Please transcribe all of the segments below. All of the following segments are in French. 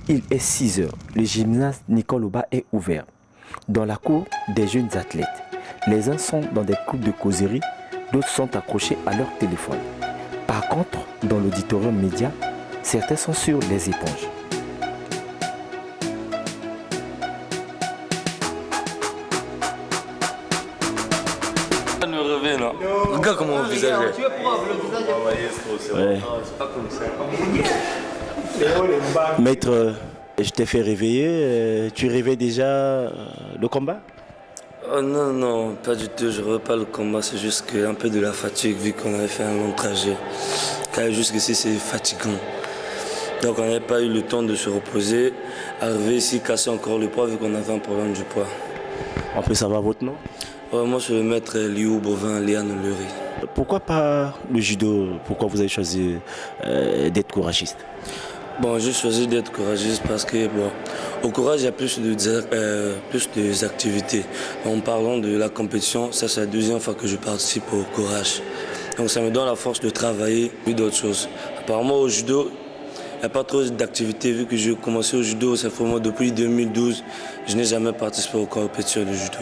Il est 6 heures. Le gymnase Nicole Auba est ouvert. Dans la cour, des jeunes athlètes. Les uns sont dans des groupes de causerie, d'autres sont accrochés à leur téléphone. Par contre, dans l'auditorium média, certains sont sur les éponges. Nous revient là. Regarde comment on visage est. Tu es propre, le visage est... Ouais. C'est pas comme ça. Maître, je t'ai fait réveiller. Tu rêvais déjà le combat? Oh non, non, pas du tout. Je ne rêve pas le combat. C'est juste un peu de la fatigue vu qu'on avait fait un long trajet. Car jusqu'ici, c'est fatigant. Donc on n'avait pas eu le temps de se reposer. Arriver ici, casser encore le poids vu qu'on avait un problème du poids. On peut savoir votre nom? Moi, je vais mettre Liu Bovin, Léane Lery. Pourquoi pas le judo? Pourquoi vous avez choisi d'être couragiste? Bon, j'ai choisi d'être couragiste parce que, bon, au courage, il y a plus de activités. En parlant de la compétition, ça c'est la deuxième fois que je participe au courage. Donc ça me donne la force de travailler et d'autres choses. Apparemment, au judo, il n'y a pas trop d'activités. Vu que j'ai commencé au judo, c'est vraiment depuis 2012, je n'ai jamais participé aux compétitions de judo.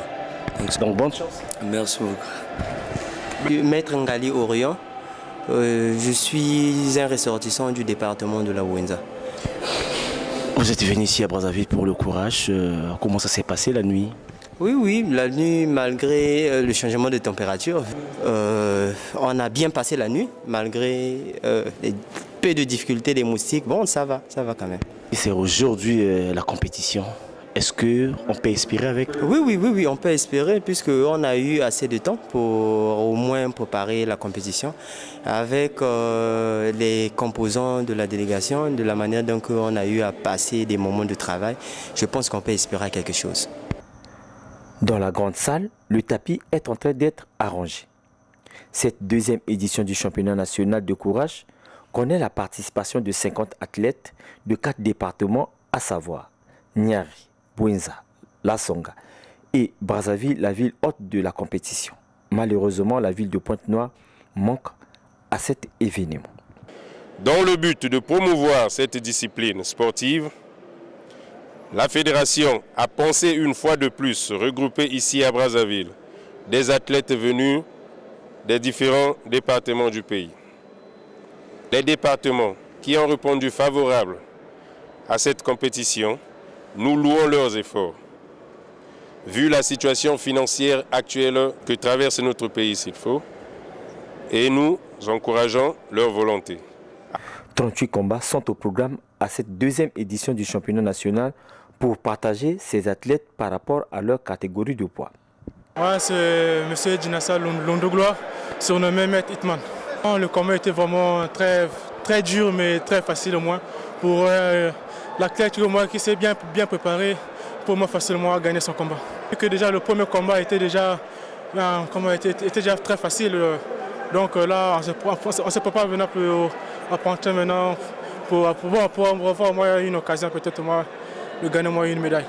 Donc bonne chance. Merci beaucoup. Maître Ngali Orion, je suis un ressortissant du département de la Ouenza. Vous êtes venu ici à Brazzaville pour le courage. Comment ça s'est passé la nuit? Oui, la nuit, malgré le changement de température, on a bien passé la nuit, malgré les peu de difficultés des moustiques. Bon, ça va quand même. C'est aujourd'hui la compétition. Est-ce qu'on peut espérer avec? Oui, on peut espérer puisqu'on a eu assez de temps pour au moins préparer la compétition avec les composants de la délégation, de la manière dont on a eu à passer des moments de travail. Je pense qu'on peut espérer quelque chose. Dans la grande salle, le tapis est en train d'être arrangé. Cette deuxième édition du championnat national de courage connaît la participation de 50 athlètes de 4 départements, à savoir Niari, Bouenza, Lassonga et Brazzaville, la ville hôte de la compétition. Malheureusement, la ville de Pointe-Noire manque à cet événement. Dans le but de promouvoir cette discipline sportive, la fédération a pensé une fois de plus regrouper ici à Brazzaville des athlètes venus des différents départements du pays. Les départements qui ont répondu favorable à cette compétition, nous louons leurs efforts. Vu la situation financière actuelle que traverse notre pays s'il faut, et nous encourageons leur volonté. 38 combats sont au programme à cette deuxième édition du championnat national pour partager ces athlètes par rapport à leur catégorie de poids. Moi, c'est M. Djinassa Londogloire, surnommé Maître Hitman. Le combat était vraiment très dur, mais très facile au moins. Pour l'athlète qui s'est bien préparé, pour moi facilement gagner son combat. Et que déjà le premier combat était déjà très facile. Donc là, on se prépare maintenant pour apprendre maintenant pour avoir moi une occasion peut-être moi de gagner moi une médaille.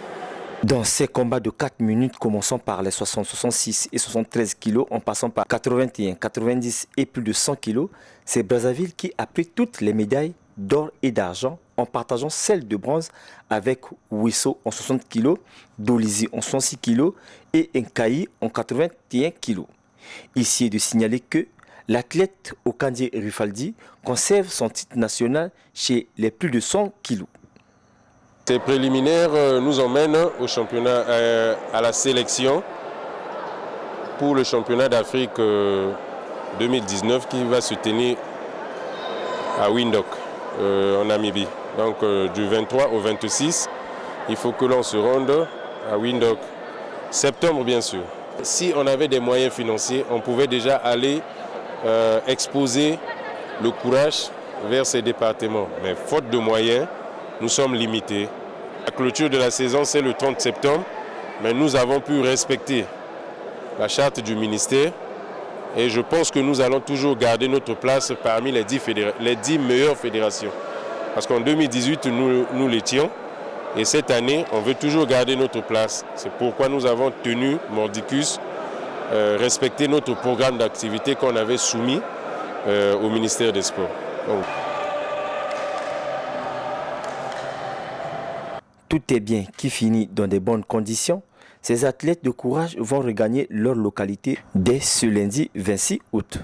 Dans ces combats de 4 minutes, commençant par les 60, 66 et 73 kilos, en passant par 81, 90 et plus de 100 kilos, c'est Brazzaville qui a pris toutes les médailles d'or et d'argent en partageant celle de bronze avec Wisso en 60 kilos, Dolizi en 66 kilos et Nkayi en 81 kilos. Ici est de signaler que l'athlète Okandie Rifaldi conserve son titre national chez les plus de 100 kilos. Ces préliminaires nous emmènent au championnat, à la sélection pour le championnat d'Afrique 2019 qui va se tenir à Windhoek, en Namibie. Donc du 23 au 26, il faut que l'on se rende à Windhoek. Septembre bien sûr. Si on avait des moyens financiers, on pouvait déjà aller exposer le courage vers ces départements. Mais faute de moyens, nous sommes limités. La clôture de la saison, c'est le 30 septembre, mais nous avons pu respecter la charte du ministère et je pense que nous allons toujours garder notre place parmi les 10 meilleures fédérations. Parce qu'en 2018, nous l'étions et cette année, on veut toujours garder notre place. C'est pourquoi nous avons tenu Mordicus, respecter notre programme d'activité qu'on avait soumis au ministère des Sports. Donc, tout est bien qui finit dans de bonnes conditions, ces athlètes de courage vont regagner leur localité dès ce lundi 26 août.